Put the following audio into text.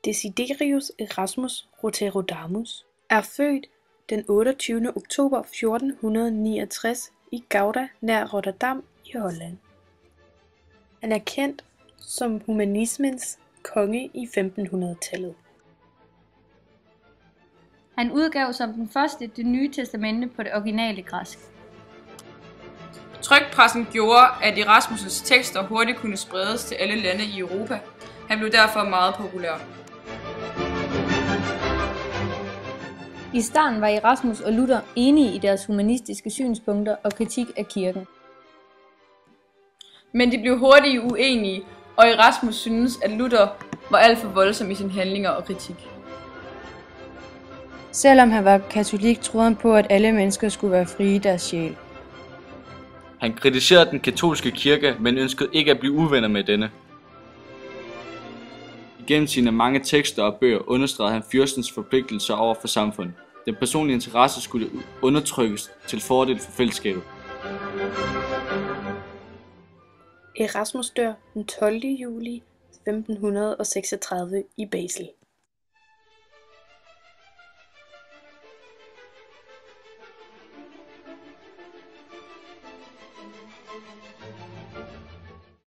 Desiderius Erasmus Roterodamus er født den 28. oktober 1469 i Gouda nær Rotterdam i Holland. Han er kendt som humanismens konge i 1500-tallet. Han udgav som den første Det Nye Testamente på det originale græsk. Trykpressen gjorde, at Erasmus' tekster hurtigt kunne spredes til alle lande i Europa. Han blev derfor meget populær. I starten var Erasmus og Luther enige i deres humanistiske synspunkter og kritik af kirken. Men de blev hurtigt uenige, og Erasmus syntes, at Luther var alt for voldsom i sine handlinger og kritik. Selvom han var katolik, troede han på, at alle mennesker skulle være frie i deres sjæl. Han kritiserede den katolske kirke, men ønskede ikke at blive uvenner med denne. Igennem sine mange tekster og bøger understregede han fyrstens forpligtelser over for samfundet. Den personlige interesse skulle undertrykkes til fordel for fællesskabet. Erasmus dør den 12. juli 1536 i Basel.